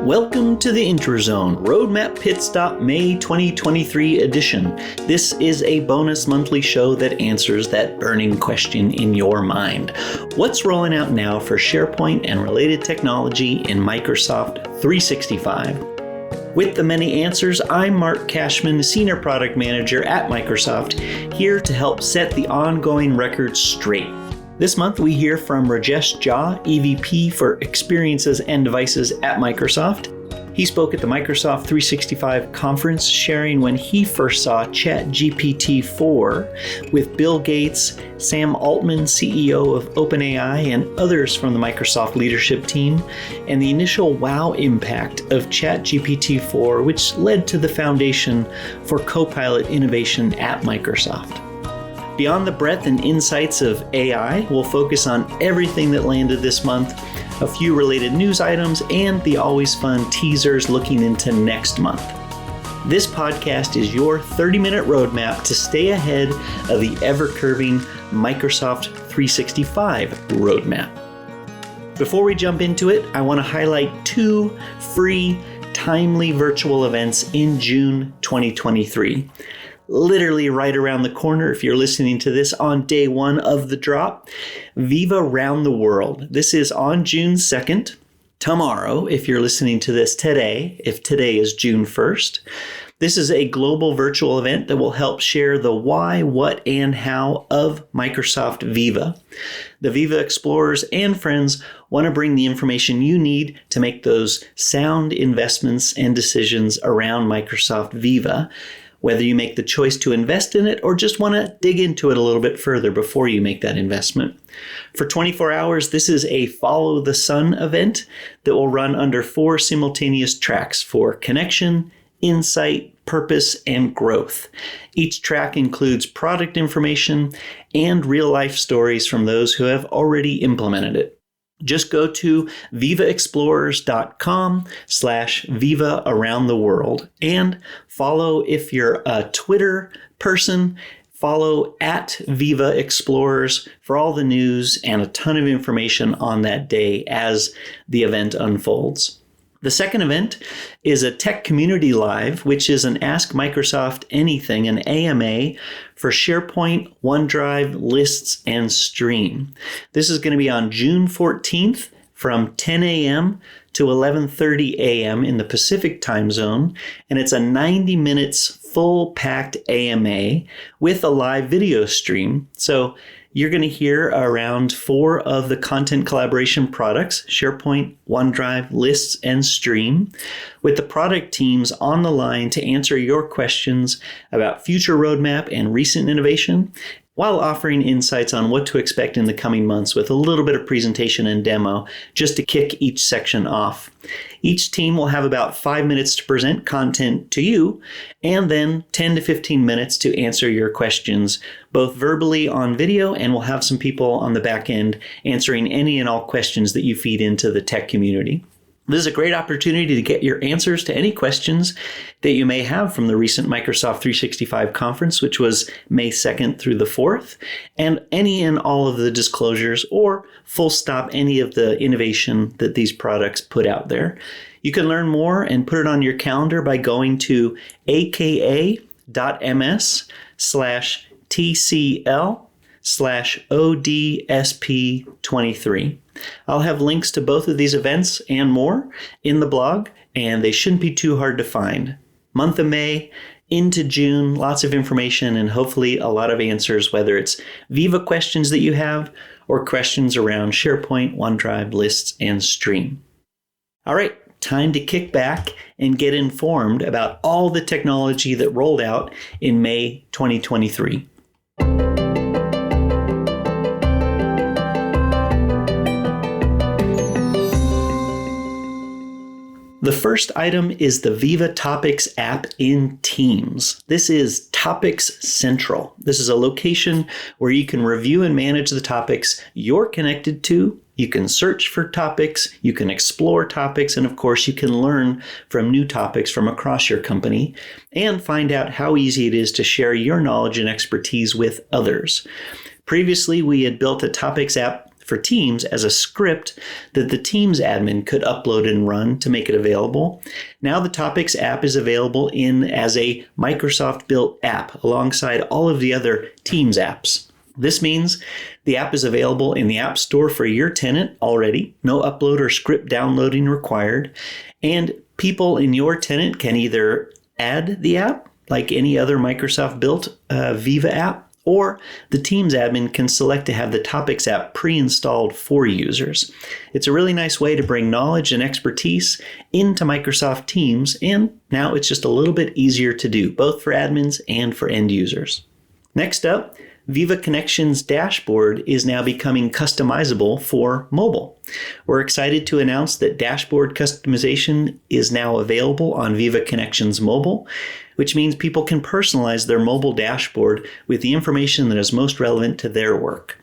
Welcome to the Intrazone Roadmap Pitstop May 2023 edition. This is a bonus monthly show that answers that burning question in your mind. What's rolling out now for SharePoint and related technology in Microsoft 365? With the many answers, I'm Mark Cashman, Senior Product Manager at Microsoft, here to help set the ongoing record straight. This month, we hear from Rajesh Jha, EVP for Experiences and Devices at Microsoft. He spoke at the Microsoft 365 conference, sharing when he first saw ChatGPT 4 with Bill Gates, Sam Altman, CEO of OpenAI, and others from the Microsoft leadership team, and the initial wow impact of ChatGPT 4, which led to the foundation for Copilot innovation at Microsoft. Beyond the breadth and insights of AI, we'll focus on everything that landed this month, a few related news items, and the always fun teasers looking into next month. This podcast is your 30-minute roadmap to stay ahead of the ever-curving Microsoft 365 roadmap. Before we jump into it, I want to highlight two free, timely virtual events in June 2023. Literally right around the corner if you're listening to this on day one of the drop, Viva Round the World. This is on June 2nd, tomorrow if you're listening to this today, if today is June 1st. This is a global virtual event that will help share the why, what, and how of Microsoft Viva. The Viva explorers and friends want to bring the information you need to make those sound investments and decisions around Microsoft Viva, whether you make the choice to invest in it or just want to dig into it a little bit further before you make that investment. For 24 hours, this is a Follow the Sun event that will run under 4 simultaneous tracks for connection, insight, purpose, and growth. Each track includes product information and real-life stories from those who have already implemented it. Just go to vivaexplorers.com/Viva Around the World and follow, if you're a Twitter person, follow at Viva Explorers for all the news and a ton of information on that day as the event unfolds. The second event is a Tech Community Live, which is an Ask Microsoft Anything, an AMA, for SharePoint, OneDrive, Lists, and Stream. This is going to be on June 14th from 10 a.m. to 11:30 a.m. in the Pacific time zone, and it's a 90 minutes full-packed AMA with a live video stream. So you're going to hear around 4 of the content collaboration products, SharePoint, OneDrive, Lists, and Stream, with the product teams on the line to answer your questions about future roadmap and recent innovation, while offering insights on what to expect in the coming months with a little bit of presentation and demo just to kick each section off. Each team will have about 5 minutes to present content to you, and then 10 to 15 minutes to answer your questions, both verbally on video, and we'll have some people on the back end answering any and all questions that you feed into the tech community. This is a great opportunity to get your answers to any questions that you may have from the recent Microsoft 365 conference, which was May 2nd through the 4th, and any and all of the disclosures or full stop any of the innovation that these products put out there. You can learn more and put it on your calendar by going to aka.ms/TCL/ODSP23. I'll have links to both of these events and more in the blog, and they shouldn't be too hard to find. Month of May into June, lots of information and hopefully a lot of answers, whether it's Viva questions that you have or questions around SharePoint, OneDrive, Lists, and Stream. All right, time to kick back and get informed about all the technology that rolled out in May 2023. The first item is the Viva Topics app in Teams. This is Topics Central. This is a location where you can review and manage the topics you're connected to. You can search for topics, you can explore topics, and of course you can learn from new topics from across your company and find out how easy it is to share your knowledge and expertise with others. Previously, we had built a topics app for Teams as a script that the Teams admin could upload and run to make it available. Now the Topics app is available as a Microsoft-built app alongside all of the other Teams apps. This means the app is available in the App Store for your tenant already, no upload or script downloading required, and people in your tenant can either add the app like any other Microsoft-built Viva app, or the Teams admin can select to have the Topics app pre-installed for users. It's a really nice way to bring knowledge and expertise into Microsoft Teams, and now it's just a little bit easier to do, both for admins and for end users. Next up, Viva Connections dashboard is now becoming customizable for mobile. We're excited to announce that dashboard customization is now available on Viva Connections Mobile, which means people can personalize their mobile dashboard with the information that is most relevant to their work.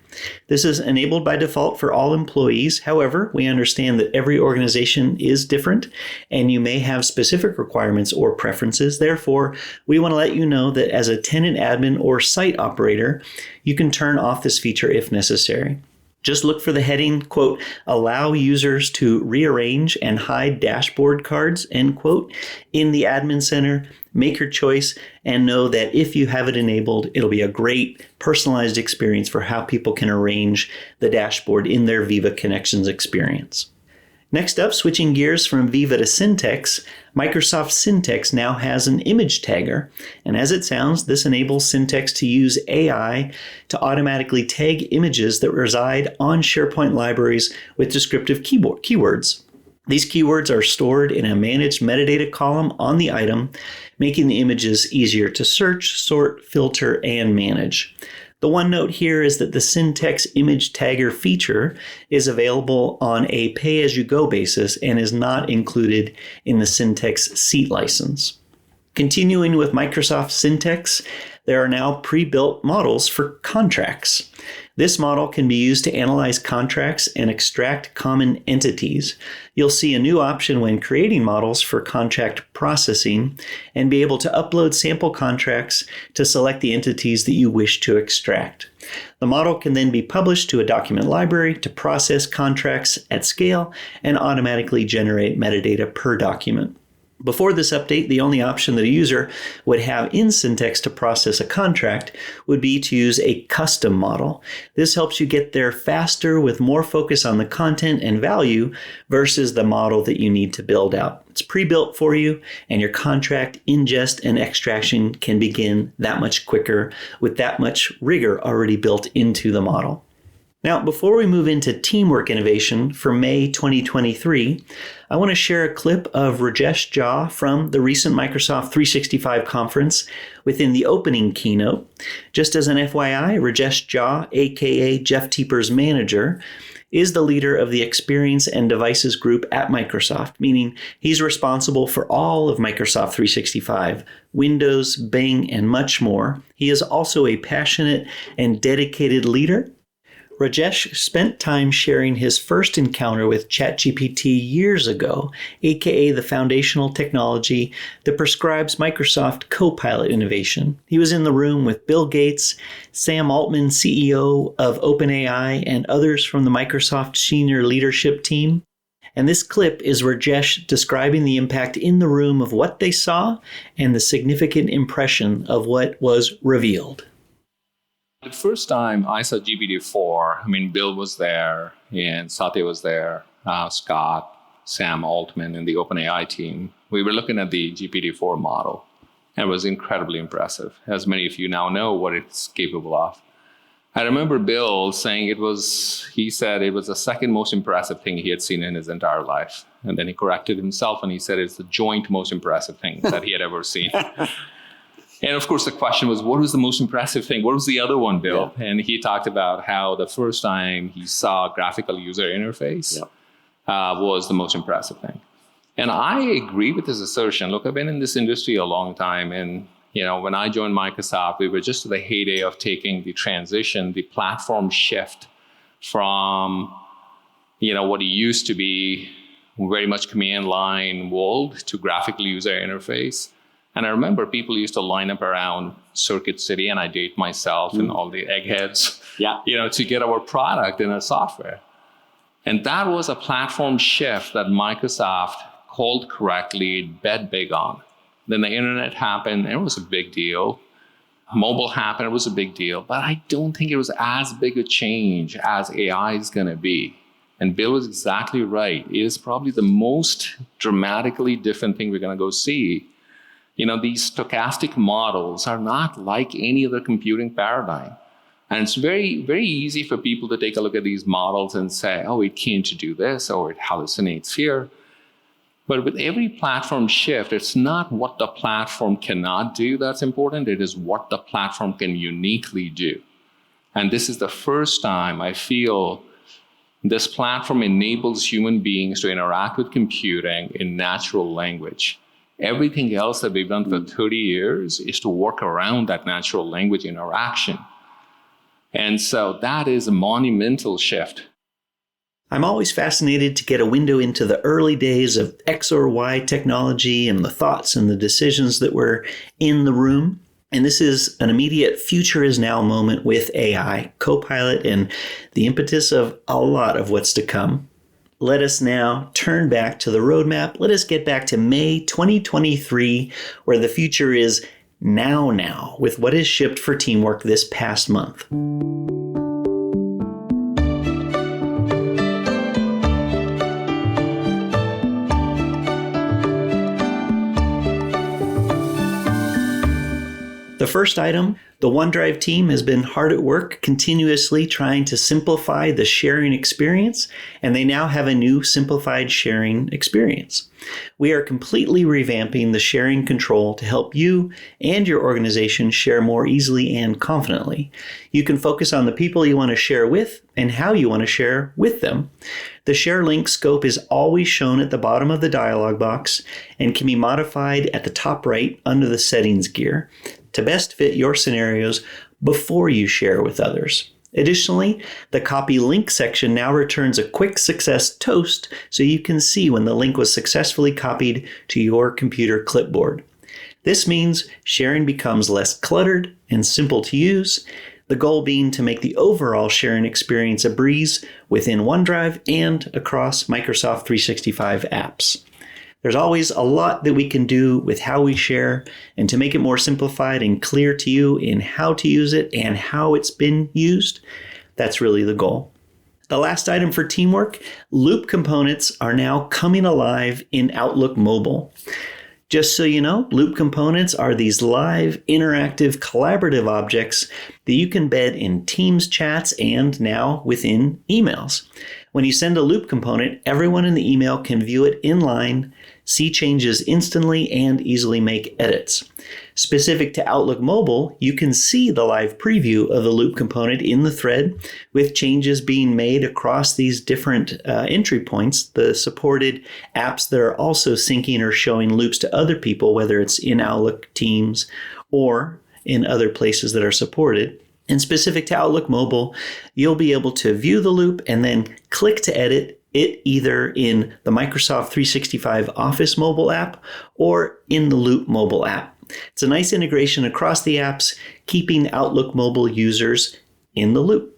This is enabled by default for all employees. However, we understand that every organization is different and you may have specific requirements or preferences. Therefore, we want to let you know that as a tenant admin or site operator, you can turn off this feature if necessary. Just look for the heading, quote, allow users to rearrange and hide dashboard cards, end quote, in the admin center. Make your choice and know that if you have it enabled, it'll be a great personalized experience for how people can arrange the dashboard in their Viva Connections experience. Next up, switching gears from Viva to Syntex, Microsoft Syntex now has an image tagger. And as it sounds, this enables Syntex to use AI to automatically tag images that reside on SharePoint libraries with descriptive keywords. These keywords are stored in a managed metadata column on the item, making the images easier to search, sort, filter, and manage. The one note here is that the Syntex image tagger feature is available on a pay-as-you-go basis and is not included in the Syntex seat license. Continuing with Microsoft Syntex, there are now pre-built models for contracts. This model can be used to analyze contracts and extract common entities. You'll see a new option when creating models for contract processing and be able to upload sample contracts to select the entities that you wish to extract. The model can then be published to a document library to process contracts at scale and automatically generate metadata per document. Before this update, the only option that a user would have in Syntex to process a contract would be to use a custom model. This helps you get there faster with more focus on the content and value versus the model that you need to build out. It's pre-built for you, and your contract ingest and extraction can begin that much quicker with that much rigor already built into the model. Now, before we move into teamwork innovation for May 2023, I want to share a clip of Rajesh Jha from the recent Microsoft 365 conference within the opening keynote. Just as an FYI, Rajesh Jha, aka Jeff Teeper's manager, is the leader of the Experience and Devices group at Microsoft, meaning he's responsible for all of Microsoft 365, Windows, Bing, and much more. He is also a passionate and dedicated leader. Rajesh spent time sharing his first encounter with ChatGPT years ago, aka the foundational technology that prescribes Microsoft Copilot innovation. He was in the room with Bill Gates, Sam Altman, CEO of OpenAI, and others from the Microsoft senior leadership team. And this clip is Rajesh describing the impact in the room of what they saw and the significant impression of what was revealed. The first time I saw GPT-4, Bill was there and Satya was there, Scott, Sam Altman, and the OpenAI team. We were looking at the GPT-4 model, and it was incredibly impressive. As many of you now know what it's capable of. I remember Bill saying he said it was the second most impressive thing he had seen in his entire life. And then he corrected himself and he said it's the joint most impressive thing that he had ever seen. And of course, the question was, what was the most impressive thing? What was the other one, Bill? Yeah. And he talked about how the first time he saw a graphical user interface was the most impressive thing. And I agree with his assertion. Look, I've been in this industry a long time. And when I joined Microsoft, we were just at the heyday of taking the transition, the platform shift from what it used to be very much command line world to graphical user interface. And I remember people used to line up around Circuit City, and I date myself and all the eggheads, to get our product in our software. And that was a platform shift that Microsoft called correctly, bet big on. Then the internet happened, and it was a big deal. Mobile happened, it was a big deal. But I don't think it was as big a change as AI is going to be. And Bill was exactly right. It is probably the most dramatically different thing we're going to go see. These stochastic models are not like any other computing paradigm. And it's very, very easy for people to take a look at these models and say, oh, it can't do this, or it hallucinates here. But with every platform shift, it's not what the platform cannot do that's important. It is what the platform can uniquely do. And this is the first time I feel this platform enables human beings to interact with computing in natural language. Everything else that we've done for 30 years is to work around that natural language interaction. And so that is a monumental shift. I'm always fascinated to get a window into the early days of X or Y technology and the thoughts and the decisions that were in the room. And this is an immediate future is now moment with AI, Copilot, and the impetus of a lot of what's to come. Let us now turn back to the roadmap. Let us get back to May 2023, where the future is now, with what is shipped for Teamwork this past month. The first item, the OneDrive team has been hard at work continuously trying to simplify the sharing experience, and they now have a new simplified sharing experience. We are completely revamping the sharing control to help you and your organization share more easily and confidently. You can focus on the people you want to share with and how you want to share with them. The share link scope is always shown at the bottom of the dialog box and can be modified at the top right under the settings gear to best fit your scenarios before you share with others. Additionally, the copy link section now returns a quick success toast so you can see when the link was successfully copied to your computer clipboard. This means sharing becomes less cluttered and simple to use, the goal being to make the overall sharing experience a breeze within OneDrive and across Microsoft 365 apps. There's always a lot that we can do with how we share, and to make it more simplified and clear to you in how to use it and how it's been used, that's really the goal. The last item for Teamwork, Loop components are now coming alive in Outlook Mobile. Just so you know, Loop components are these live, interactive, collaborative objects that you can embed in Teams chats and now within emails. When you send a Loop component, everyone in the email can view it inline, see changes instantly, and easily make edits. Specific to Outlook Mobile, you can see the live preview of the Loop component in the thread with changes being made across these different entry points, the supported apps that are also syncing or showing loops to other people, whether it's in Outlook Teams or in other places that are supported. And specific to Outlook Mobile, you'll be able to view the loop and then click to edit it either in the Microsoft 365 Office mobile app or in the Loop mobile app. It's a nice integration across the apps, keeping Outlook Mobile users in the loop.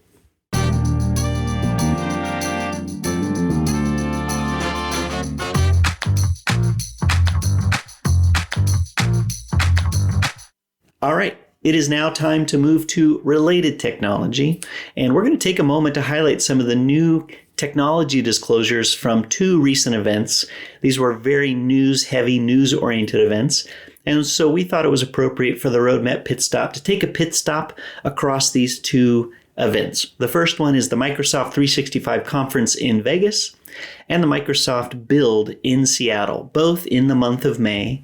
All right. It is now time to move to related technology, and we're going to take a moment to highlight some of the new technology disclosures from two recent events. These were very news-heavy, news-oriented events, and so we thought it was appropriate for the Roadmap Pit Stop to take a pit stop across these two events. The first one is the Microsoft 365 conference in Vegas and the Microsoft Build in Seattle, both in the month of May,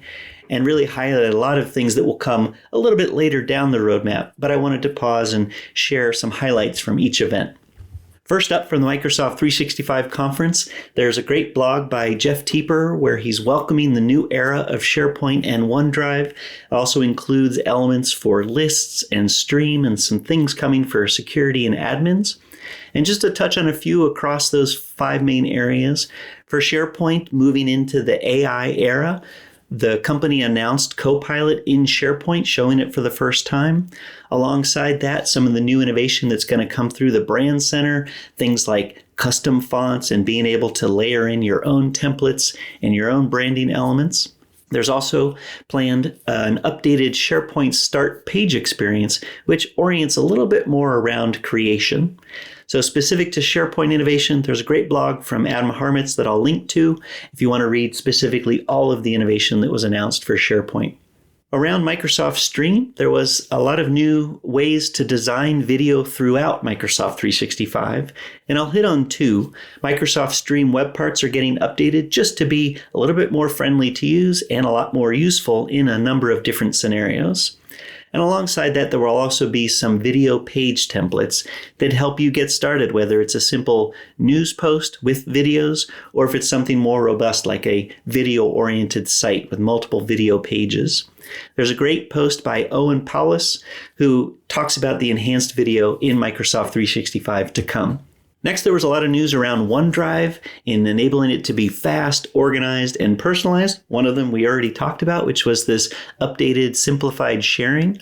and really highlighted a lot of things that will come a little bit later down the roadmap, but I wanted to pause and share some highlights from each event. First up, from the Microsoft 365 conference, there's a great blog by Jeff Teeper where he's welcoming the new era of SharePoint and OneDrive. It also includes elements for lists and stream and some things coming for security and admins. And just to touch on a few across those 5 main areas, for SharePoint moving into the AI era, The company announced Copilot in SharePoint, showing it for the first time. Alongside that, some of the new innovation that's going to come through the Brand Center, things like custom fonts and being able to layer in your own templates and your own branding elements. There's also planned an updated SharePoint Start page experience, which orients a little bit more around creation. So specific to SharePoint innovation, there's a great blog from Adam Harmitz that I'll link to if you want to read specifically all of the innovation that was announced for SharePoint. Around Microsoft Stream, there was a lot of new ways to design video throughout Microsoft 365, and I'll hit on two. Microsoft Stream web parts are getting updated just to be a little bit more friendly to use and a lot more useful in a number of different scenarios. And alongside that, there will also be some video page templates that help you get started, whether it's a simple news post with videos or if it's something more robust like a video-oriented site with multiple video pages. There's a great post by Owen Paulus who talks about the enhanced video in Microsoft 365 to come. Next, there was a lot of news around OneDrive in enabling it to be fast, organized, and personalized. One of them we already talked about, which was this updated simplified sharing.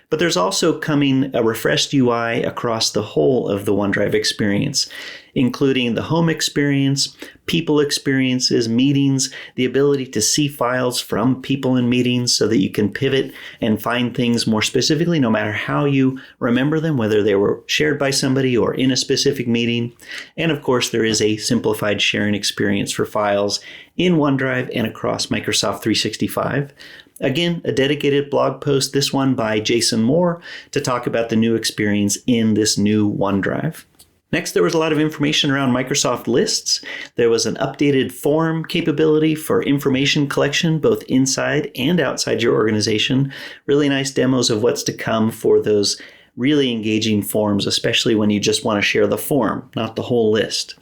But there's also coming a refreshed UI across the whole of the OneDrive experience, including the home experience, people experiences, meetings, the ability to see files from people in meetings so that you can pivot and find things more specifically, no matter how you remember them, whether they were shared by somebody or in a specific meeting. And of course, there is a simplified sharing experience for files in OneDrive and across Microsoft 365. Again, a dedicated blog post, this one by Jason Moore, to talk about the new experience in this new OneDrive. Next, there was a lot of information around Microsoft Lists. There was an updated form capability for information collection, both inside and outside your organization. Really nice demos of what's to come for those really engaging forms, especially when you just want to share the form, not the whole list.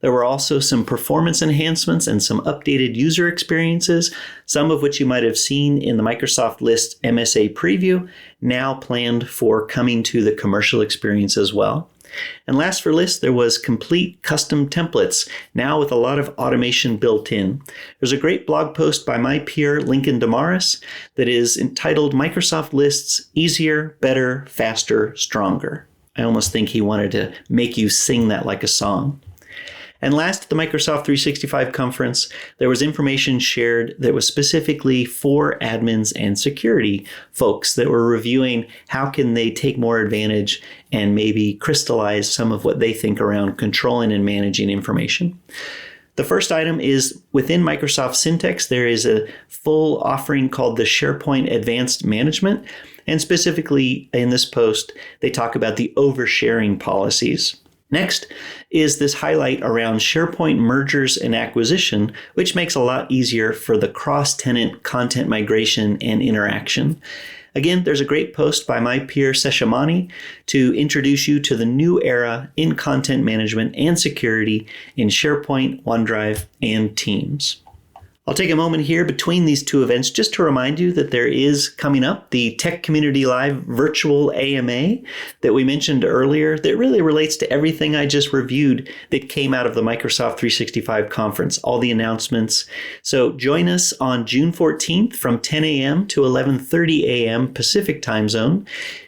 There were also some performance enhancements and some updated user experiences, some of which you might have seen in the Microsoft List MSA preview, now planned for coming to the commercial experience as well. And last for List, there was complete custom templates, now with a lot of automation built in. There's a great blog post by my peer, Lincoln Damaris, that is entitled Microsoft Lists Easier, Better, Faster, Stronger. I almost think he wanted to make you sing that like a song. And last at the Microsoft 365 conference, there was information shared that was specifically for admins and security folks that were reviewing how can they take more advantage and maybe crystallize some of what they think around controlling and managing information. The first item is within Microsoft Syntex, there is a full offering called the SharePoint Advanced Management. And specifically in this post, they talk about the oversharing policies. Next is this highlight around SharePoint mergers and acquisition, which makes a lot easier for the cross-tenant content migration and interaction. Again, there's a great post by my peer Seshamani to introduce you to the new era in content management and security in SharePoint, OneDrive, and Teams. I'll take a moment here between these two events just to remind you that there is coming up the Tech Community Live virtual AMA that we mentioned earlier that really relates to everything I just reviewed that came out of the Microsoft 365 conference, all the announcements. So join us on June 14th from 10 a.m. to 11:30 a.m. Pacific time zone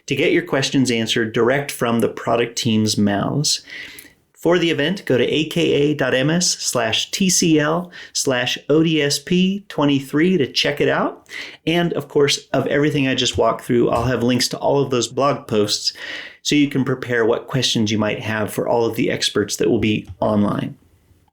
to get your questions answered direct from the product team's mouths. For the event, go to aka.ms/tcl/ODSP23 to check it out. And of course, of everything I just walked through, I'll have links to all of those blog posts so you can prepare what questions you might have for all of the experts that will be online.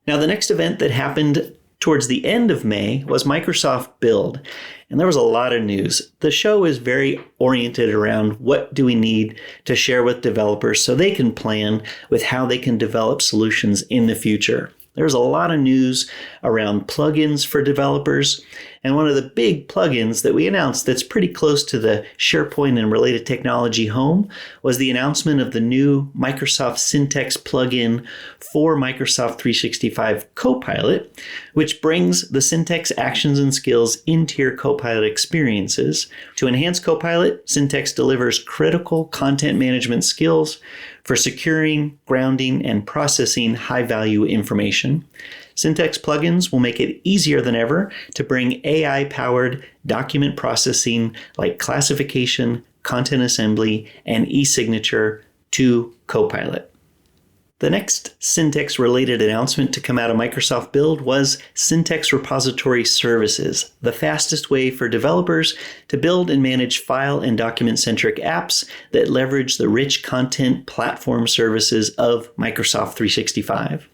Now, the next event that happened towards the end of May was Microsoft Build, and there was a lot of news. The show is very oriented around what do we need to share with developers so they can plan with how they can develop solutions in the future. There's a lot of news around plugins for developers, and one of the big plugins that we announced that's pretty close to the SharePoint and related technology home was the announcement of the new Microsoft Syntex plugin for Microsoft 365 Copilot, which brings the Syntex actions and skills into your Copilot experiences. To enhance Copilot, Syntex delivers critical content management skills for securing, grounding, and processing high-value information. Syntex plugins will make it easier than ever to bring AI-powered document processing like classification, content assembly, and e-signature to Copilot. The next Syntex-related announcement to come out of Microsoft Build was Syntex Repository Services, the fastest way for developers to build and manage file and document-centric apps that leverage the rich content platform services of Microsoft 365.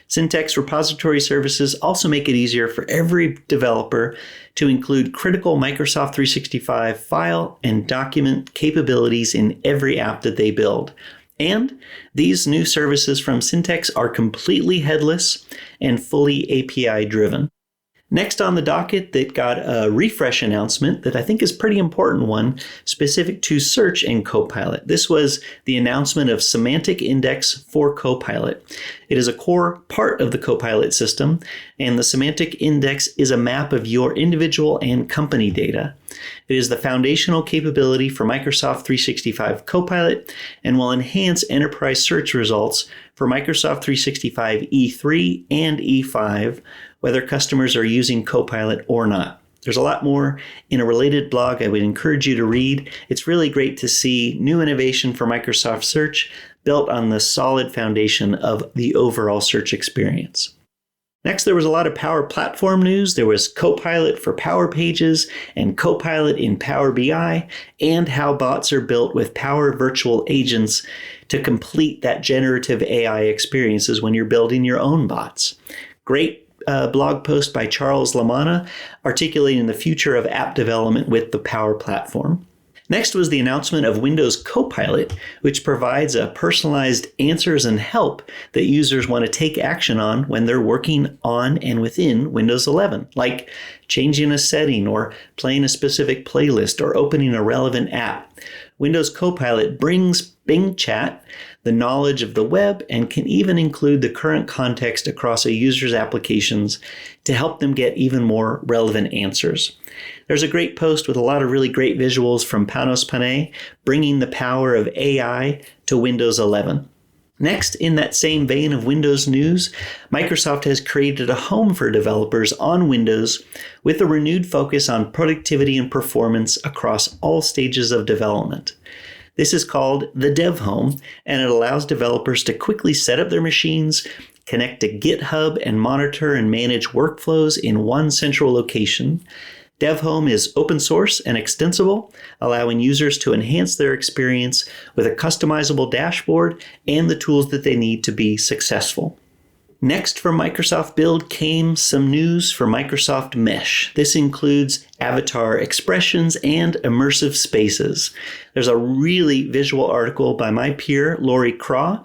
Syntex Repository Services also make it easier for every developer to include critical Microsoft 365 file and document capabilities in every app that they build. And these new services from Syntex are completely headless and fully API driven. Next on the docket that got a refresh announcement that I think is a pretty important one, specific to search and Copilot. This was the announcement of Semantic Index for Copilot. It is a core part of the Copilot system, and the Semantic Index is a map of your individual and company data. It is the foundational capability for Microsoft 365 Copilot and will enhance enterprise search results for Microsoft 365 E3 and E5, whether customers are using Copilot or not. There's a lot more in a related blog I would encourage you to read. It's really great to see new innovation for Microsoft Search built on the solid foundation of the overall search experience. Next, there was a lot of Power Platform news. There was Copilot for Power Pages and Copilot in Power BI, and how bots are built with Power Virtual Agents to complete that generative AI experiences when you're building your own bots. Great blog post by Charles Lamanna articulating the future of app development with the Power Platform. Next was the announcement of Windows Copilot, which provides a personalized answers and help that users want to take action on when they're working on and within Windows 11, like changing a setting or playing a specific playlist or opening a relevant app. Windows Copilot brings Bing Chat, the knowledge of the web, and can even include the current context across a user's applications to help them get even more relevant answers. There's a great post with a lot of really great visuals from Panos Panay, bringing the power of AI to Windows 11. Next, in that same vein of Windows news, Microsoft has created a home for developers on Windows with a renewed focus on productivity and performance across all stages of development. This is called the Dev Home, and it allows developers to quickly set up their machines, connect to GitHub, and monitor and manage workflows in one central location. DevHome is open source and extensible, allowing users to enhance their experience with a customizable dashboard and the tools that they need to be successful. Next from Microsoft Build came some news for Microsoft Mesh. This includes avatar expressions and immersive spaces. There's a really visual article by my peer, Lori Craw,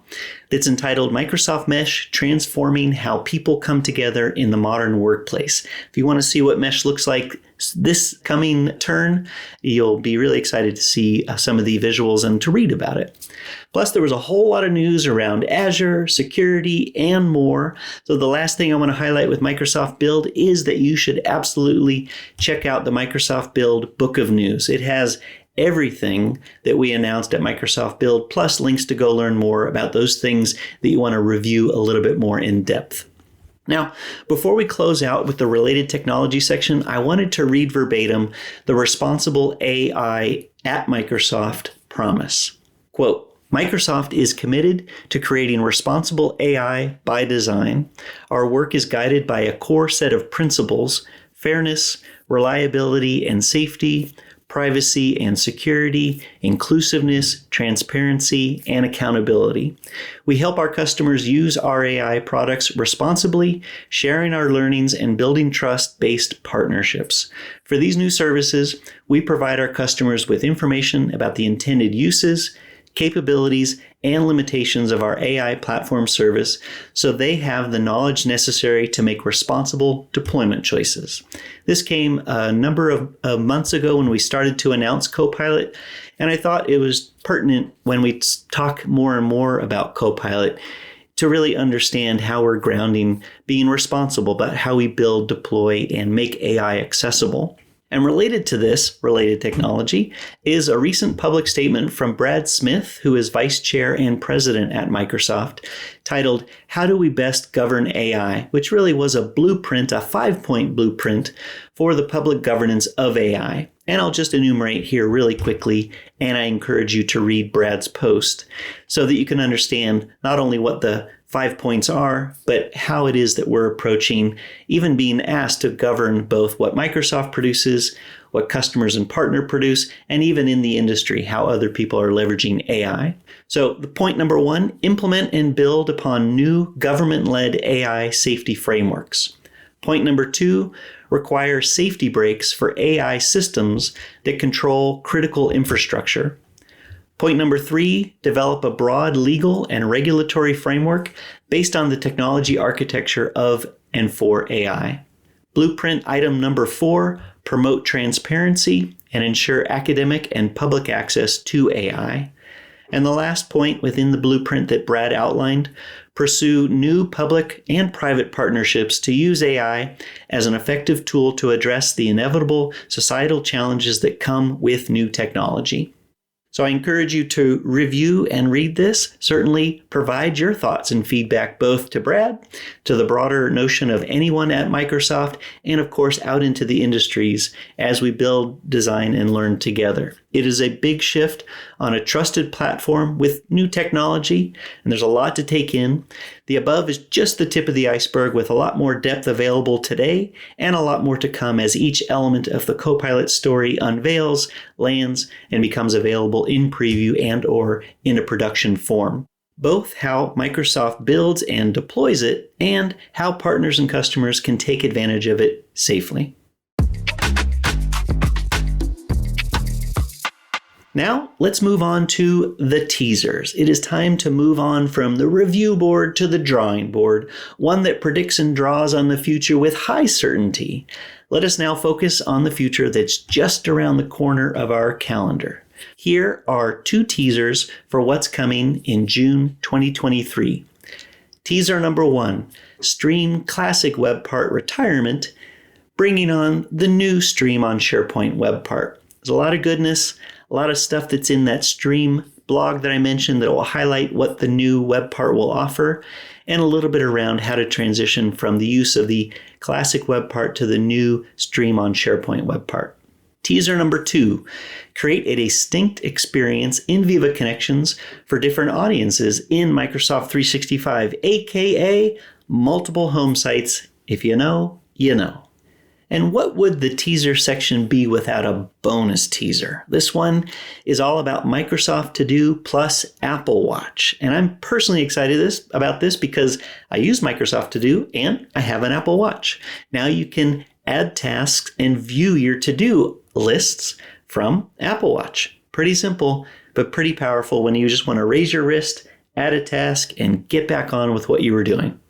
that's entitled Microsoft Mesh Transforming How People Come Together in the Modern Workplace. If you want to see what Mesh looks like this coming turn, you'll be really excited to see some of the visuals and to read about it. Plus, there was a whole lot of news around Azure, security, and more. So the last thing I want to highlight with Microsoft Build is that you should absolutely check out the Microsoft Build Book of News. It has everything that we announced at Microsoft Build, plus links to go learn more about those things that you want to review a little bit more in depth. Now, before we close out with the related technology section, I wanted to read verbatim the Responsible AI at Microsoft promise. Quote, Microsoft is committed to creating responsible AI by design. Our work is guided by a core set of principles: fairness, reliability and safety, privacy and security, inclusiveness, transparency, and accountability. We help our customers use our AI products responsibly, sharing our learnings and building trust-based partnerships. For these new services, we provide our customers with information about the intended uses, capabilities, and limitations of our AI platform service so they have the knowledge necessary to make responsible deployment choices. This came a number of months ago when we started to announce Copilot, and I thought it was pertinent when we talk more and more about Copilot to really understand how we're grounding being responsible about how we build, deploy, and make AI accessible. And related to this related technology is a recent public statement from Brad Smith, who is vice chair and president at Microsoft, titled, "How Do We Best Govern AI?" which really was a blueprint, a 5-point blueprint for the public governance of AI. And I'll just enumerate here really quickly, and I encourage you to read Brad's post so that you can understand not only what the 5 points are, but how it is that we're approaching even being asked to govern both what Microsoft produces, what customers and partner produce, and even in the industry, how other people are leveraging AI. So the point number 1, implement and build upon new government-led AI safety frameworks. Point number 2, require safety breaks for AI systems that control critical infrastructure. Point number 3, develop a broad legal and regulatory framework based on the technology architecture of and for AI. Blueprint item number 4, promote transparency and ensure academic and public access to AI. And the last point within the blueprint that Brad outlined, pursue new public and private partnerships to use AI as an effective tool to address the inevitable societal challenges that come with new technology. So I encourage you to review and read this. Certainly provide your thoughts and feedback both to Brad, to the broader notion of anyone at Microsoft, and of course out into the industries as we build, design, and learn together. It is a big shift on a trusted platform with new technology, and there's a lot to take in. The above is just the tip of the iceberg with a lot more depth available today and a lot more to come as each element of the Copilot story unveils, lands, and becomes available in preview and or in a production form. Both how Microsoft builds and deploys it and how partners and customers can take advantage of it safely. Now, let's move on to the teasers. It is time to move on from the review board to the drawing board, one that predicts and draws on the future with high certainty. Let us now focus on the future that's just around the corner of our calendar. Here are 2 teasers for what's coming in June 2023. Teaser number 1, Stream Classic Web Part Retirement, bringing on the new Stream on SharePoint Web Part. There's a lot of goodness, a lot of stuff that's in that Stream blog that I mentioned that will highlight what the new web part will offer, and a little bit around how to transition from the use of the classic web part to the new Stream on SharePoint web part. Teaser number 2, create a distinct experience in Viva Connections for different audiences in Microsoft 365, aka multiple home sites. If you know, you know. And what would the teaser section be without a bonus teaser? This one is all about Microsoft To Do plus Apple Watch. And I'm personally excited about this because I use Microsoft To Do and I have an Apple Watch. Now you can add tasks and view your to-do lists from Apple Watch. Pretty simple, but pretty powerful when you just want to raise your wrist, add a task, and get back on with what you were doing.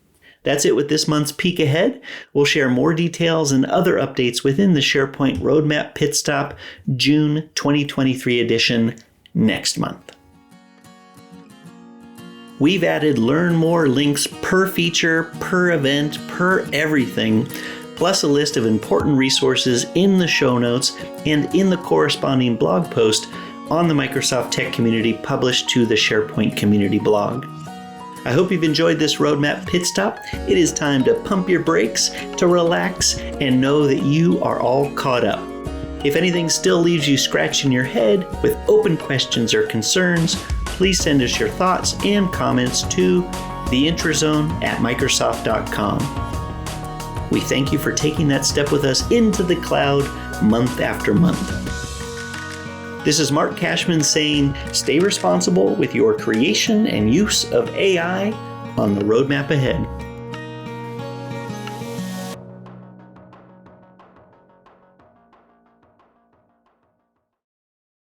That's it with this month's Peek Ahead. We'll share more details and other updates within the SharePoint Roadmap Pitstop June 2023 edition next month. We've added learn more links per feature, per event, per everything, plus a list of important resources in the show notes and in the corresponding blog post on the Microsoft Tech Community published to the SharePoint Community blog. I hope you've enjoyed this Roadmap Pit Stop. It is time to pump your brakes, to relax, and know that you are all caught up. If anything still leaves you scratching your head with open questions or concerns, please send us your thoughts and comments to theinterzone@microsoft.com. We thank you for taking that step with us into the cloud month after month. This is Mark Cashman saying, stay responsible with your creation and use of AI on the roadmap ahead.